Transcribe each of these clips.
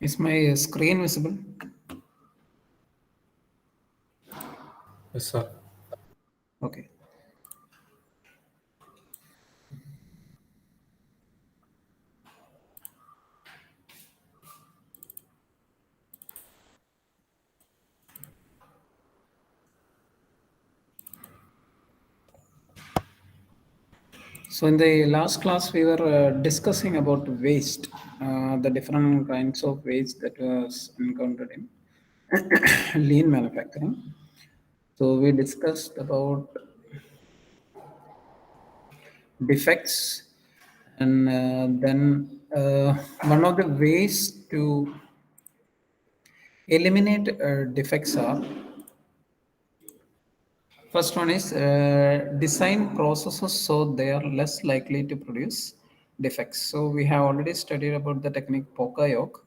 Is my screen visible? Yes, sir. Okay. So in the last class, we were discussing about waste, the different kinds of waste that was encountered in lean manufacturing. So we discussed about defects, and then one of the ways to eliminate defects are, first one is design processes so they are less likely to produce defects. So we have already studied about the technique Pokayok.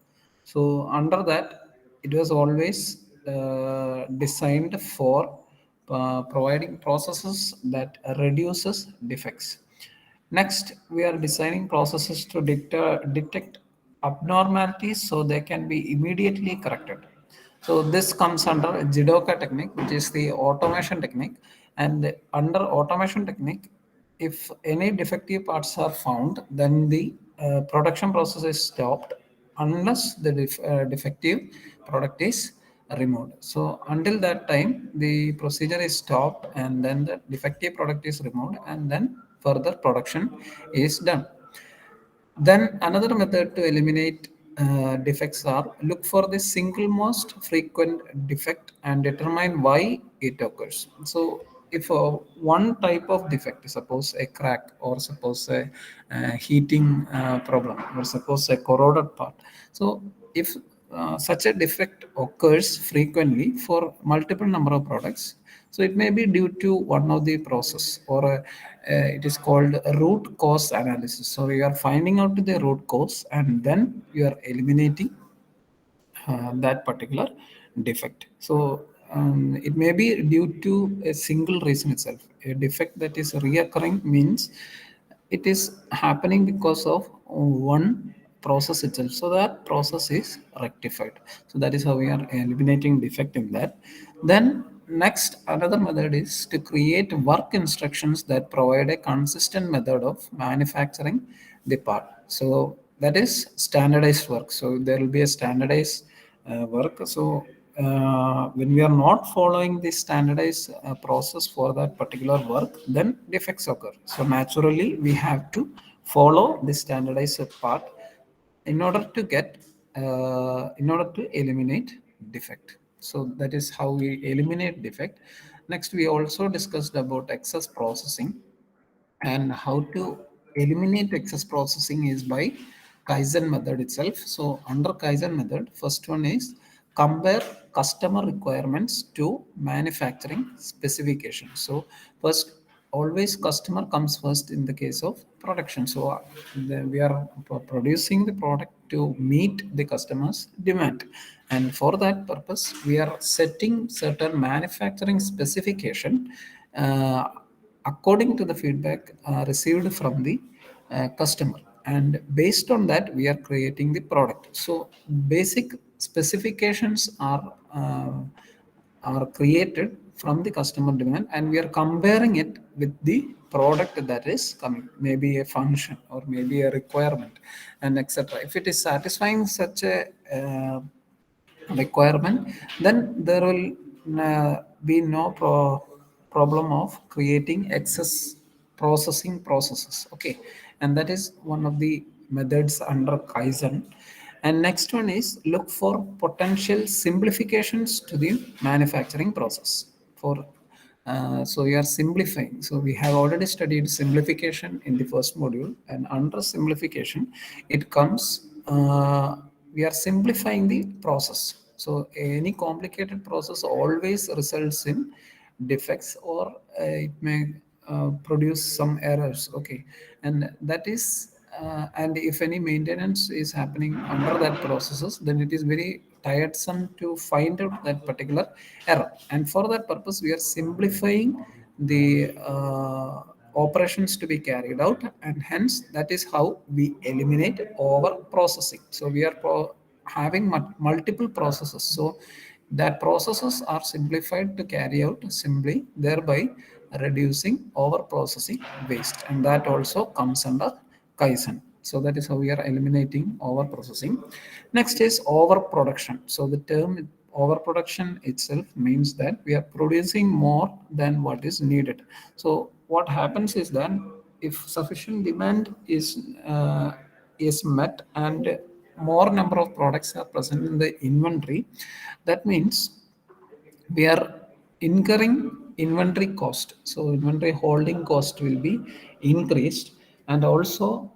So under that, it was always designed for providing processes that reduces defects. Next, we are designing processes to detect abnormalities so they can be immediately corrected. So this comes under Jidoka technique, which is the automation technique. And under automation technique, if any defective parts are found, then the production process is stopped unless the defective product is removed. So until that time, the procedure is stopped, and then the defective product is removed, and then further production is done. Then another method to eliminate defects are look for the single most frequent defect and determine why it occurs. So if one type of defect, suppose a crack or suppose a heating problem or suppose a corroded part. So if such a defect occurs frequently for multiple number of products, so it may be due to one of the process, or it is called a root cause analysis. So you are finding out the root cause and then you are eliminating that particular defect. So it may be due to a single reason itself. A defect that is reoccurring means it is happening because of one process itself. So that process is rectified. So that is how we are eliminating defect in that. Then next, another method is to create work instructions that provide a consistent method of manufacturing the part. So that is standardized work. So there will be a standardized work. So when we are not following the standardized process for that particular work, then defects occur. So naturally, we have to follow the standardized part in order to get in order to eliminate defect. So that is how we eliminate defect. Next, we also discussed about excess processing, and how to eliminate excess processing is by Kaizen method itself. So under Kaizen method, first one is compare customer requirements to manufacturing specifications. So first, always customer comes first in the case of production. So we are producing the product to meet the customer's demand, and for that purpose we are setting certain manufacturing specification uh, according to the feedback received from the customer, and based on that we are creating the product. So basic specifications are created from the customer demand, and we are comparing it with the product that is coming, maybe a function or maybe a requirement, and etc. If it is satisfying such a requirement, then there will be no problem of creating excess processing processes. Okay, and that is one of the methods under Kaizen. And next one is look for potential simplifications to the manufacturing process. For so we are simplifying. So we have already studied simplification in the first module, and under simplification, it comes. We are simplifying the process. So any complicated process always results in defects, or it may produce some errors. Okay, and that is and if any maintenance is happening under that processes, then it is very tiresome to find out that particular error. And for that purpose, we are simplifying the operations to be carried out, and hence that is how we eliminate over processing. So we are having multiple processes. So that processes are simplified to carry out simply, thereby reducing over processing waste. And that also comes under Kaizen. So that is how we are eliminating over processing. Next is overproduction. So the term overproduction itself means that we are producing more than what is needed. So what happens is that if sufficient demand is met and more number of products are present in the inventory, that means we are incurring inventory cost. So inventory holding cost will be increased, and also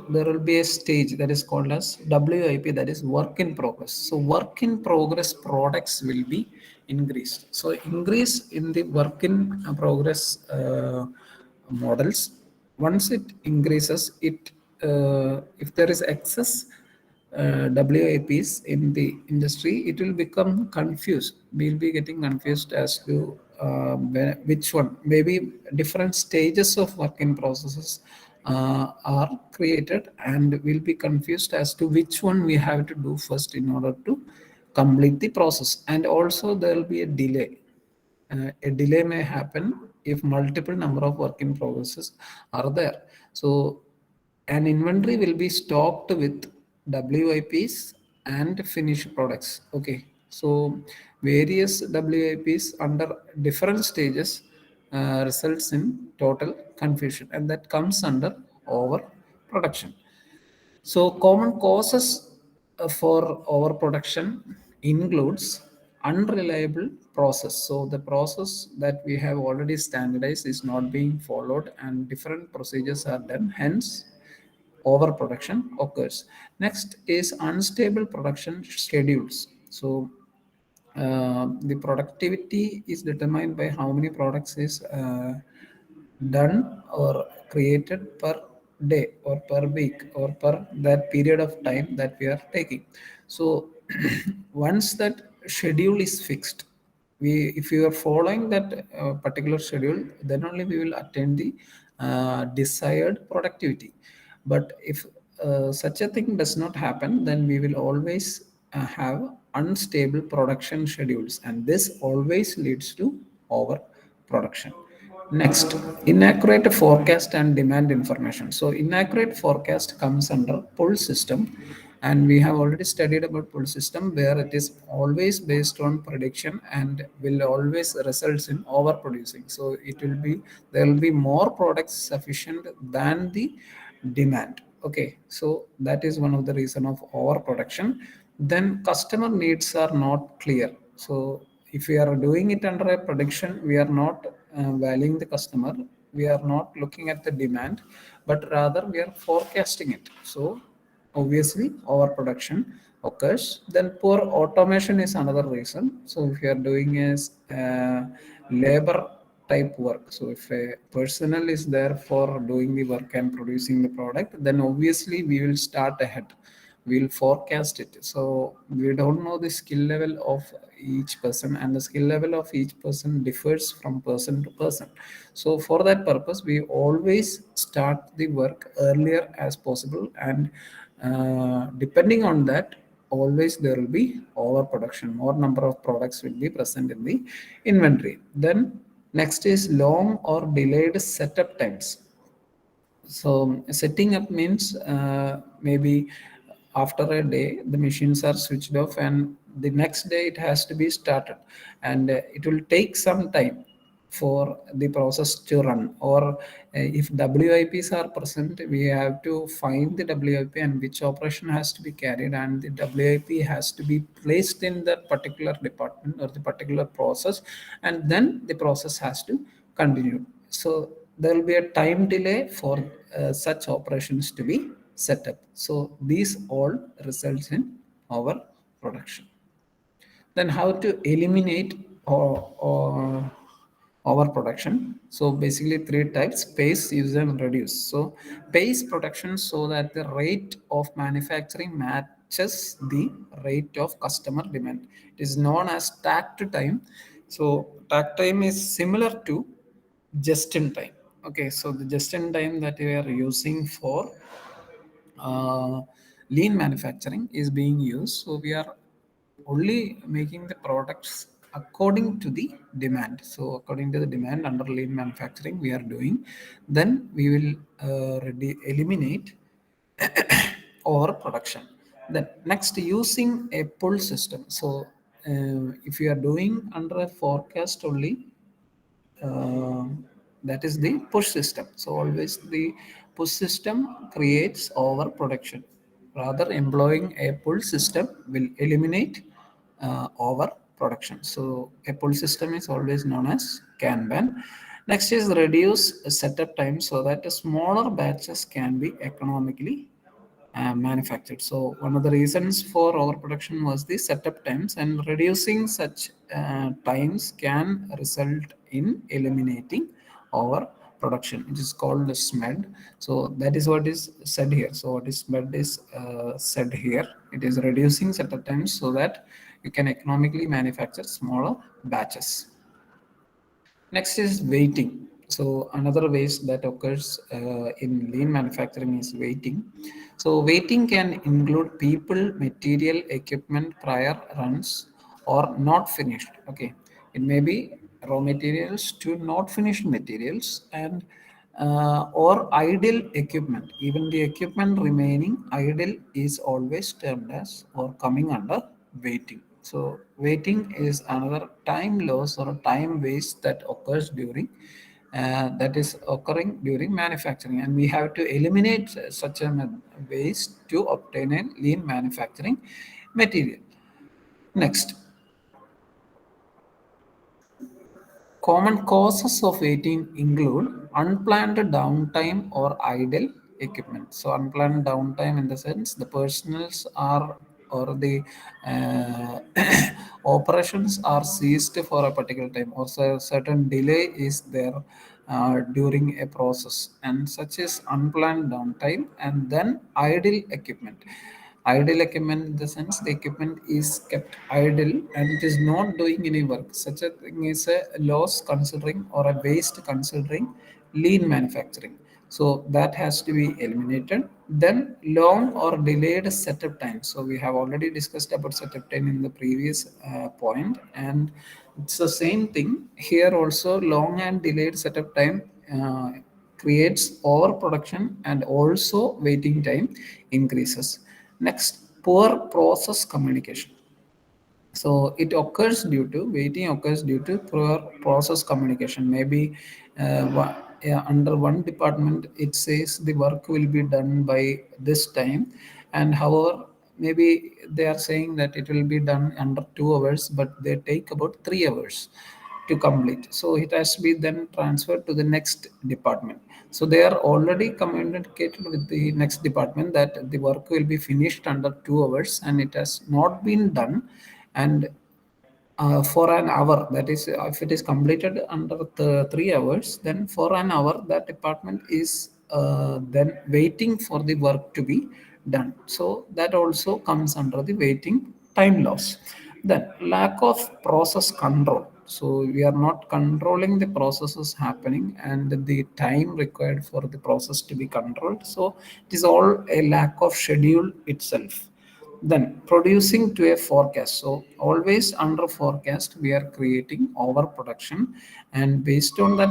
there will be a stage that is called as WIP, that is work in progress. So work in progress products will be increased. So increase in the work in progress models. Once it increases, it if there is excess WIPs in the industry, it will become confused. We'll be getting confused as to which one. Maybe different stages of work in processes are created, and we'll be confused as to which one we have to do first in order to complete the process. And also, there will be a delay. A delay may happen if multiple number of work in progresses are there. So an inventory will be stocked with WIPs and finished products. Okay, so various WIPs under different stages results in total confusion, and that comes under overproduction. So common causes for overproduction includes unreliable process. So the process that we have already standardized is not being followed, and different procedures are done. Hence, overproduction occurs. Next is unstable production schedules. So the productivity is determined by how many products is done or created per day or per week or per that period of time that we are taking. So once that schedule is fixed, we if you are following that particular schedule, then only we will attain the desired productivity. But if such a thing does not happen, then we will always have unstable production schedules, and this always leads to overproduction. Next, inaccurate forecast and demand information. So, inaccurate forecast comes under pull system, and we have already studied about pull system, where it is always based on prediction and will always results in overproducing. So, it will be there will be more products sufficient than the demand. Okay, so that is one of the reason of overproduction. Then customer needs are not clear. So if we are doing it under a prediction, we are not valuing the customer, we are not looking at the demand, but rather we are forecasting it. So obviously overproduction occurs. Then poor automation is another reason. So if you are doing is labor type work, so if a personnel is there for doing the work and producing the product, then obviously we will start ahead, we'll forecast it. So we don't know the skill level of each person, and the skill level of each person differs from person to person. So for that purpose, we always start the work earlier as possible, and depending on that, always there will be overproduction. More number of products will be present in the inventory. Then next is long or delayed setup times. So setting up means maybe after a day the machines are switched off, and the next day it has to be started, and it will take some time for the process to run. Or if WIPs are present, we have to find the WIP and which operation has to be carried, and the WIP has to be placed in that particular department or the particular process, and then the process has to continue. So there will be a time delay for such operations to be set up. So these all results in our production. Then how to eliminate or overproduction. So basically three types: pace, use, and reduce. So pace production, so that the rate of manufacturing matches the rate of customer demand. It is known as takt time. So takt time is similar to just in time. Okay, so the just in time that we are using for uh, lean manufacturing is being used. So we are only making the products according to the demand. So according to the demand under lean manufacturing we are doing, then we will eliminate overproduction. Then next, using a pull system. So if you are doing under a forecast only, uh, that is the push system. So always the push system creates overproduction. Rather, employing a pull system will eliminate overproduction. So a pull system is always known as Kanban. Next is reduce setup time so that smaller batches can be economically manufactured. So one of the reasons for overproduction was the setup times, and reducing such times can result in eliminating overproduction. It is called the SMED. So that is what is said here. So what is SMED is said here. It is reducing setup times so that you can economically manufacture smaller batches. Next is waiting. So another waste that occurs in lean manufacturing is waiting. So waiting can include people, material, equipment, prior runs, or not finished. Okay, it may be raw materials to not finished materials, and or idle equipment. Even the equipment remaining idle is always termed as or coming under waiting. So waiting is another time loss or a time waste that occurs during that is occurring during manufacturing, and we have to eliminate such a waste to obtain a lean manufacturing material. Next, common causes of waiting include unplanned downtime or idle equipment. So, unplanned downtime in the sense the personals are or the uh, operations are ceased for a particular time, or certain delay is there during a process, and such is unplanned downtime. And then idle equipment. Idle equipment in the sense the equipment is kept idle and it is not doing any work. Such a thing is a loss considering or a waste considering lean manufacturing. So that has to be eliminated. Then long or delayed setup time. So we have already discussed about setup time in the previous point, and it's the same thing here also. Long and delayed setup time creates overproduction, and also waiting time increases. Next, poor process communication. So it occurs due to waiting occurs due to poor process communication. Maybe yeah, under one department it says the work will be done by this time, and however maybe they are saying that it will be done under 2 hours, but they take about 3 hours to complete. So it has to be then transferred to the next department. So they are already communicated with the next department that the work will be finished under 2 hours, and it has not been done. And for an hour, that is, if it is completed under the 3 hours, then for an hour that department is then waiting for the work to be done. So that also comes under the waiting time loss. Then lack of process control. So we are not controlling the processes happening and the time required for the process to be controlled. So it is all a lack of schedule itself. Then producing to a forecast. So always under forecast we are creating overproduction, and based on that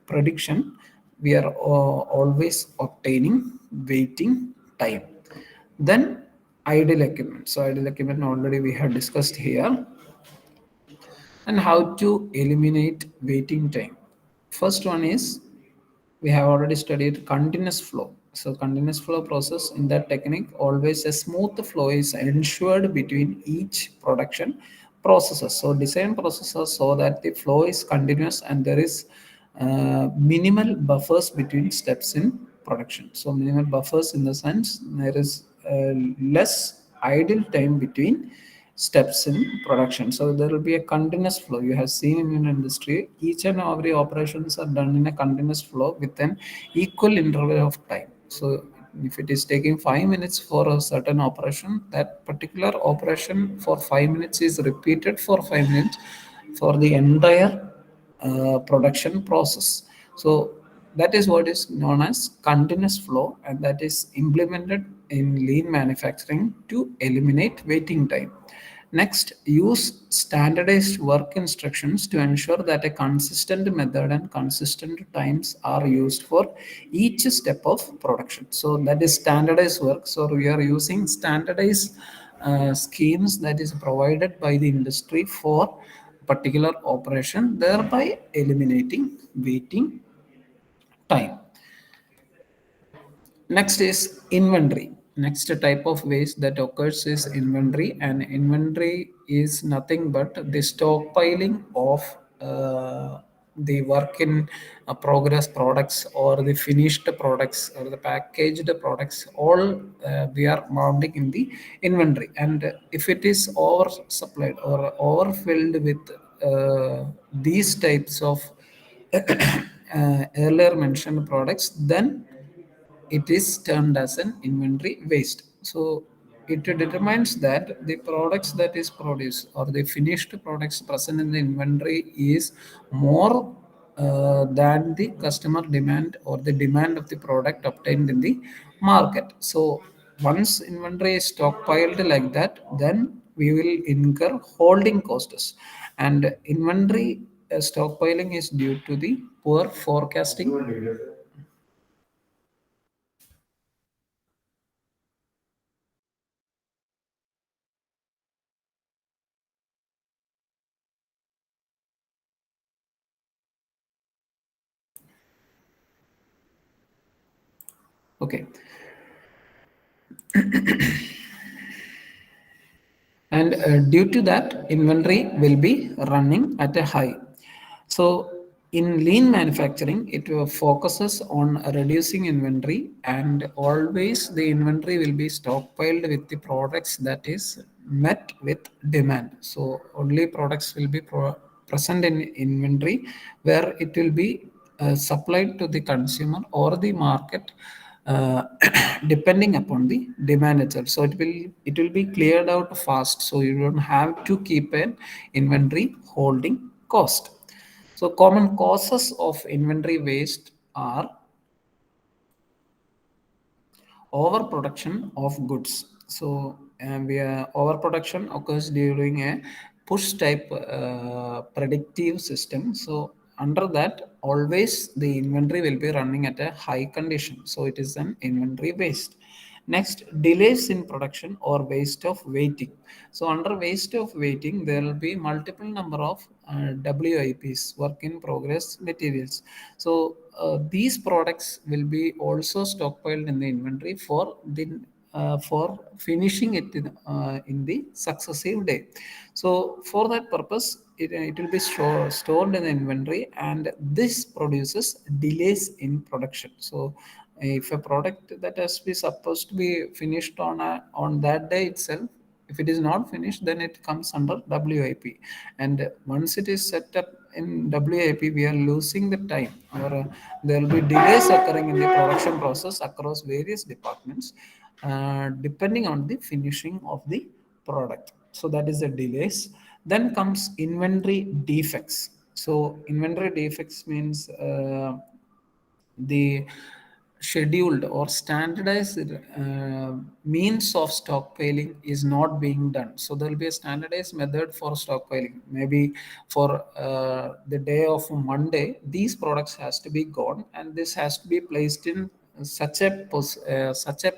prediction, we are always obtaining waiting time. Then idle equipment. So idle equipment already we have discussed here. And how to eliminate waiting time. First one is, we have already studied continuous flow. So continuous flow process, in that technique always a smooth flow is ensured between each production processes. So design processes so that the flow is continuous and there is minimal buffers between steps in production. So minimal buffers in the sense there is less idle time between steps in production. So there will be a continuous flow. You have seen in industry, each and every operations are done in a continuous flow with an equal interval of time. So if it is taking 5 minutes for a certain operation, that particular operation for 5 minutes is repeated for 5 minutes for the entire production process. So That is what is known as continuous flow, and that is implemented in lean manufacturing to eliminate waiting time. Next, use standardized work instructions to ensure that a consistent method and consistent times are used for each step of production. So that is standardized work. So we are using standardized schemes that is provided by the industry for particular operation, thereby eliminating waiting time. Next is inventory. Next type of waste that occurs is inventory, and inventory is nothing but the stockpiling of the work in progress products or the finished products or the packaged products. All we are mounting in the inventory, and if it is oversupplied or overfilled with these types of earlier mentioned products, then it is termed as an inventory waste. So it determines that the products that is produced or the finished products present in the inventory is more than the customer demand or the demand of the product obtained in the market. So once inventory is stockpiled like that, then we will incur holding costs. And inventory stockpiling is due to the poor forecasting. Okay. And due to that, inventory will be running at a high. So in lean manufacturing, it focuses on reducing inventory, and always the inventory will be stockpiled with the products that is met with demand. So only products will be present in inventory where it will be supplied to the consumer or the market uh, depending upon the demand itself. So it will be cleared out fast, so you don't have to keep an inventory holding cost. So common causes of inventory waste are overproduction of goods. So overproduction occurs during a push type predictive system. So under that, always the inventory will be running at a high condition. So it is an inventory waste. Next, delays in production or waste of waiting. So under waste of waiting, there will be multiple number of WIPs, work in progress materials. So these products will be also stockpiled in the inventory for finishing it in the successive day. So for that purpose, it will be stored in the inventory, and this produces delays in production. So if a product that has been supposed to be finished on that day itself, if it is not finished, then it comes under WIP. And once it is set up in WIP, we are losing the time, or there will be delays occurring in the production process across various departments, depending on the finishing of the product. So that is the delays. Then comes inventory defects. So inventory defects means the scheduled or standardized means of stockpiling is not being done. So there will be a standardized method for stockpiling. Maybe for the day of Monday, these products has to be gone, and this has to be placed in such a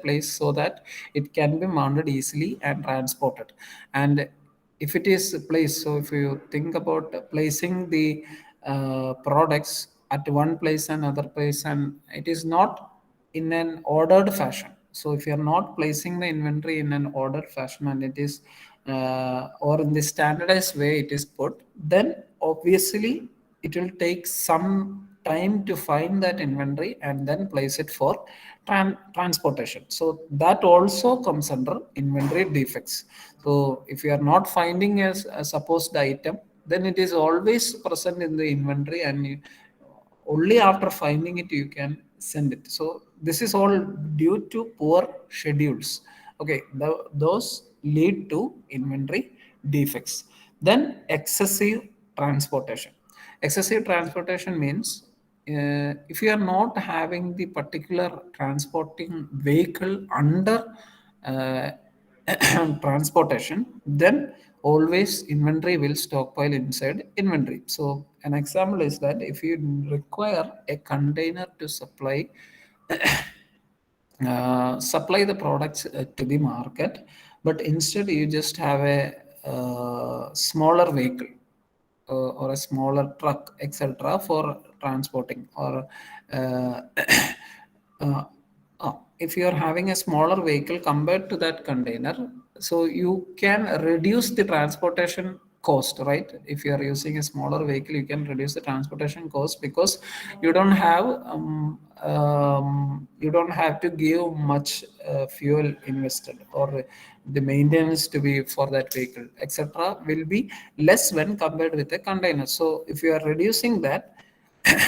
place so that it can be mounted easily and transported. And if it is placed, so if you think about placing the products at one place and other place, and it is not in an ordered fashion. So if you are not placing the inventory in an ordered fashion, and it is or in the standardized way it is put, then obviously it will take some time to find that inventory and then place it for transportation. So that also comes under inventory defects. So if you are not finding a supposed item, then it is always present in the inventory, and only after finding it you can send it. So this is all due to poor schedules. Okay, those lead to inventory defects. Then excessive transportation. Excessive transportation means if you are not having the particular transporting vehicle under uh, transportation, then always inventory will stockpile inside inventory. So an example is that if you require a container to supply the products to the market, but instead you just have a smaller vehicle or a smaller truck, etc., for transporting. Or uh, uh, if you are having a smaller vehicle compared to that container, so you can reduce the transportation cost, right? If you are using a smaller vehicle, you can reduce the transportation cost because you don't have to give much fuel invested, or the maintenance to be for that vehicle, etc., will be less when compared with a container. So if you are reducing that,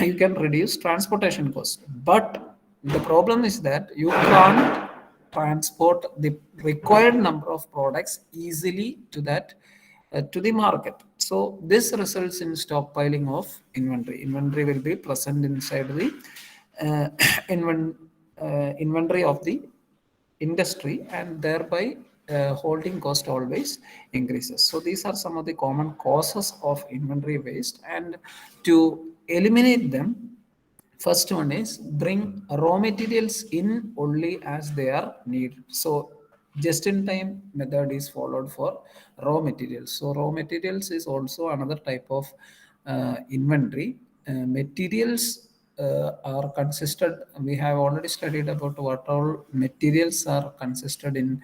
you can reduce transportation cost. But the problem is that you can't transport the required number of products easily to the market. So this results in stockpiling of inventory. Inventory will be present inside the uh, inven- inventory of the industry, and thereby holding cost always increases. So these are some of the common causes of inventory waste, and to eliminate them, first one is bring raw materials in only as they are needed. So just in time method is followed for raw materials. So raw materials is also another type of inventory. Materials are consisted. We have already studied about what all materials are consisted in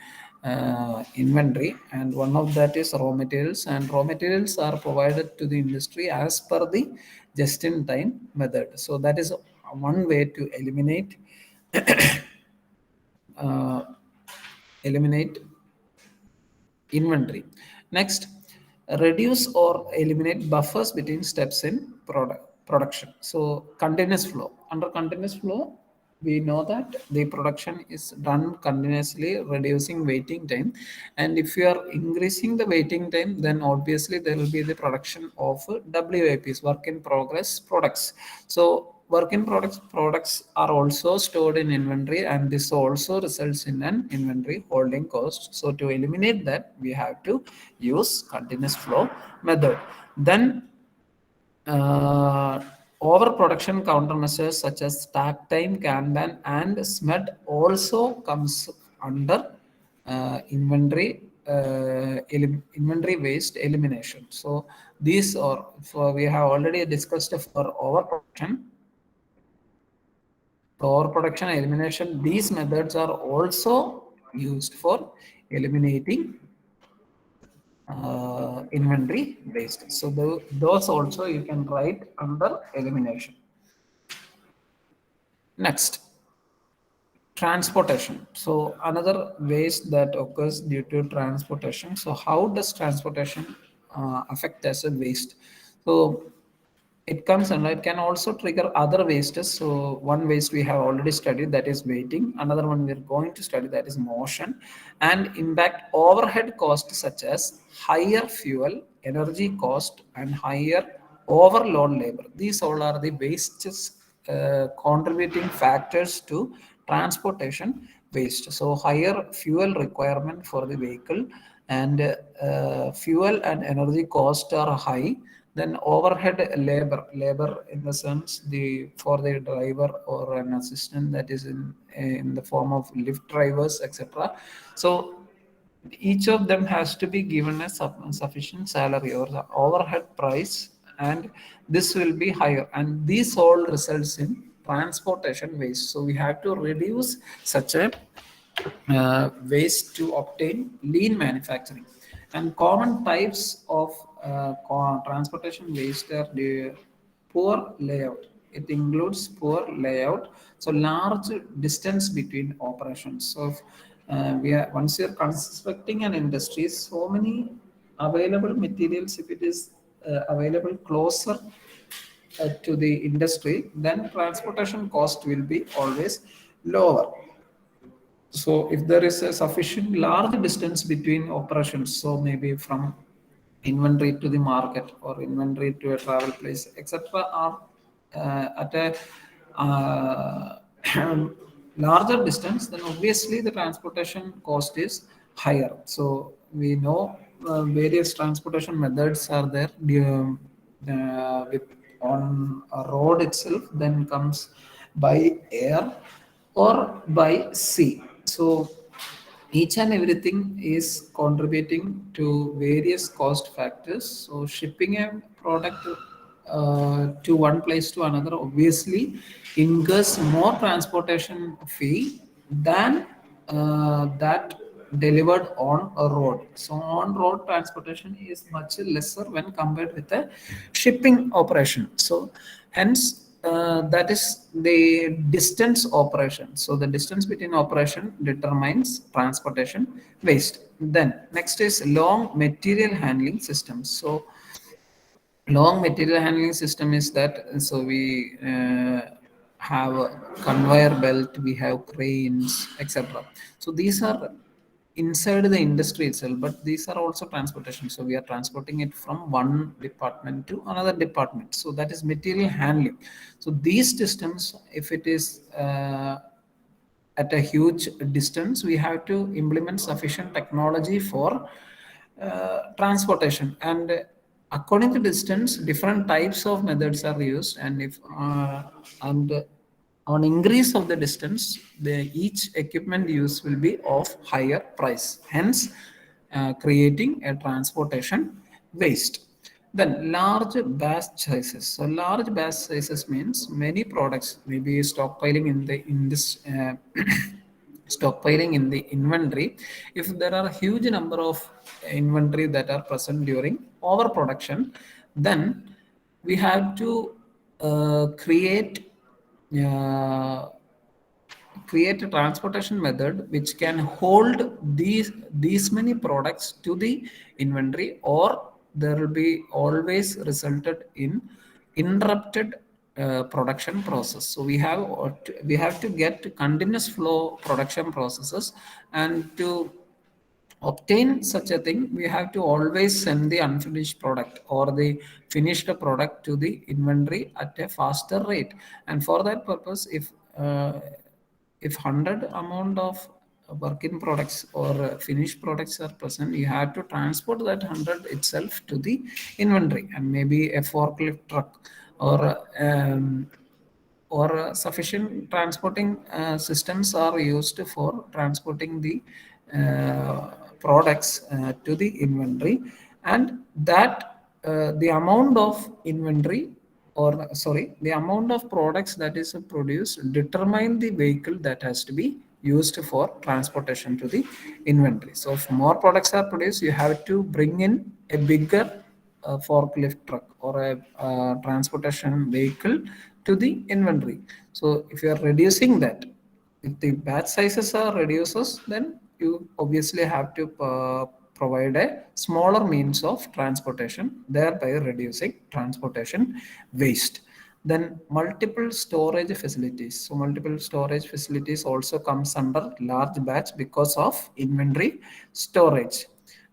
inventory, and one of that is raw materials. And raw materials are provided to the industry as per the just-in-time method. So that is one way to uh, eliminate inventory. Next, reduce or eliminate buffers between steps in production. So continuous flow. Under continuous flow, we know that the production is done continuously, reducing waiting time. And if you are increasing the waiting time, then obviously there will be the production of WIPs, work in progress products. So work in products are also stored in inventory, and this also results in an inventory holding cost. So to eliminate that, we have to use continuous flow method. Then uh, overproduction countermeasures such as stack time, Kanban, and SMED also comes under inventory waste elimination. So these are, for we have already discussed for overproduction. So overproduction elimination, these methods are also used for eliminating inventory waste. So those also you can write under elimination. Next, transportation. So another waste that occurs due to transportation. So how does transportation affect as a waste? So it comes and it can also trigger other wastes. So one waste we have already studied, that is waiting. Another one we are going to study, that is motion, and impact overhead costs such as higher fuel, energy cost, and higher overload labor. These all are the wastes contributing factors to transportation waste. So higher fuel requirement for the vehicle, and fuel and energy cost are high. Then overhead labor in the sense the for the driver or an assistant, that is in the form of lift drivers, etc. So each of them has to be given a sufficient salary or the overhead price, and this will be higher, and this all results in transportation waste. So we have to reduce such a ways to obtain lean manufacturing. And common types of transportation waste are the poor layout. It includes poor layout, so large distance between operations. So if, we are once you're constructing an industry, so many available materials, if it is available closer to the industry, then transportation cost will be always lower. So if there is a sufficient large distance between operations, so maybe from inventory to the market or inventory to a travel place, etc., are at a uh, larger distance, then obviously the transportation cost is higher. So we know various transportation methods are there with, on a road itself, then comes by air or by sea. So each and everything is contributing to various cost factors. So shipping a product to one place to another obviously incurs more transportation fee than that delivered on a road. So on road transportation is much lesser when compared with a shipping operation. So hence that is the distance operation. So the distance between operation determines transportation waste. Then next is long material handling systems. So long material handling system is that, so we have a conveyor belt, we have cranes, etc. So these are inside the industry itself, but these are also transportation. So we are transporting it from one department to another department. So that is material handling. So these systems, if it is at a huge distance, we have to implement sufficient technology for transportation. And according to distance, different types of methods are used. And if and on increase of the distance, the each equipment use will be of higher price. Hence, creating a transportation waste. Then large batch sizes. So large batch sizes means many products may be stockpiling in this stockpiling in the inventory. If there are a huge number of inventory that are present during overproduction, then we have to create a transportation method which can hold these many products to the inventory, or there will be always resulted in interrupted production process. So we have to get continuous flow production processes, and to obtain such a thing, we have to always send the unfinished product or the finished product to the inventory at a faster rate. And for that purpose, if 100 amount of work in products or finished products are present, you have to transport that 100 itself to the inventory, and maybe a forklift truck or sufficient transporting systems are used for transporting the products to the inventory. And that the amount of inventory, or sorry, the amount of products that is produced determine the vehicle that has to be used for transportation to the inventory. So if more products are produced, you have to bring in a bigger forklift truck or a transportation vehicle to the inventory. So if you are reducing that, if the batch sizes are reduces, then you obviously have to provide a smaller means of transportation, thereby reducing transportation waste. Then multiple storage facilities. So multiple storage facilities also comes under large batch because of inventory storage.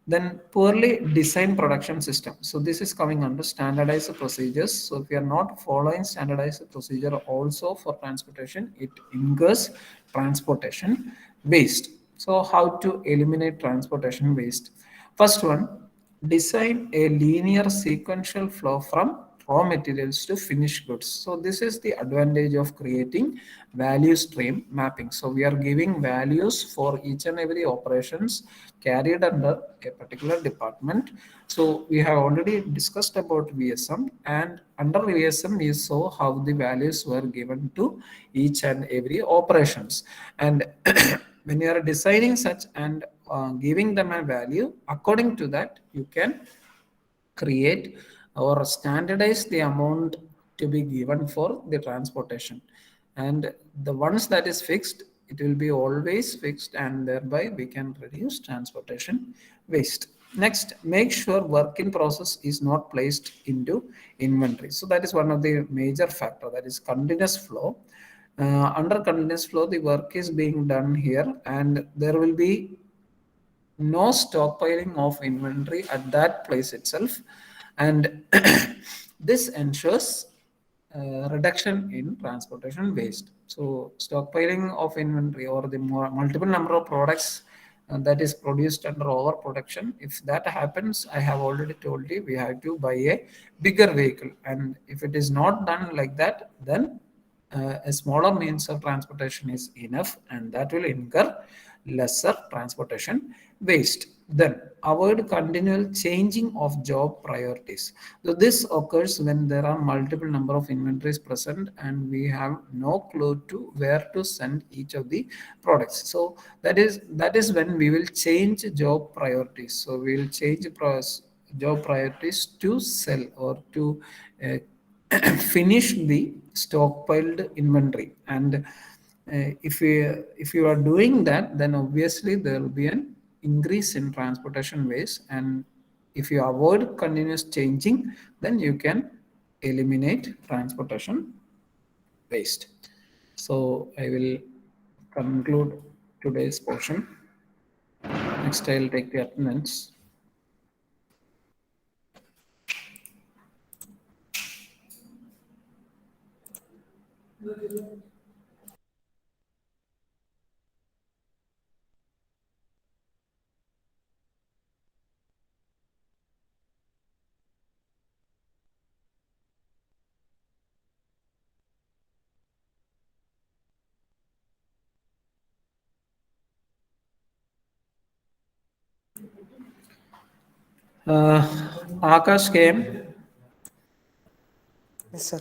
Then poorly designed production system. So this is coming under standardized procedures. So if you are not following standardized procedure also for transportation, it incurs transportation waste. So how to eliminate transportation waste? First one, design a linear sequential flow from raw materials to finished goods. So this is the advantage of creating value stream mapping. So we are giving values for each and every operations carried under a particular department. So we have already discussed about VSM, and under VSM we saw how the values were given to each and every operations. And when you are designing such and giving them a value, according to that you can create or standardize the amount to be given for the transportation. And the ones that is fixed, it will be always fixed, and thereby we can reduce transportation waste. Next, make sure work in process is not placed into inventory. So that is one of the major factor, that is continuous flow. Under continuous flow, the work is being done here, and there will be no stockpiling of inventory at that place itself. And this ensures reduction in transportation waste. So stockpiling of inventory or the multiple number of products that is produced under overproduction, if that happens, I have already told you we have to buy a bigger vehicle. And if it is not done like that, then a smaller means of transportation is enough, and that will incur lesser transportation waste. Then avoid continual changing of job priorities. So this occurs when there are multiple number of inventories present and we have no clue to where to send each of the products. So that is when we will change job priorities. So we will change job priorities to sell or to uh, finish the stockpiled inventory. And if you are doing that, then obviously there will be an increase in transportation waste. And if you avoid continuous changing, then you can eliminate transportation waste. So I will conclude today's portion. Next, I'll take the attendance. Akash came. Yes, sir.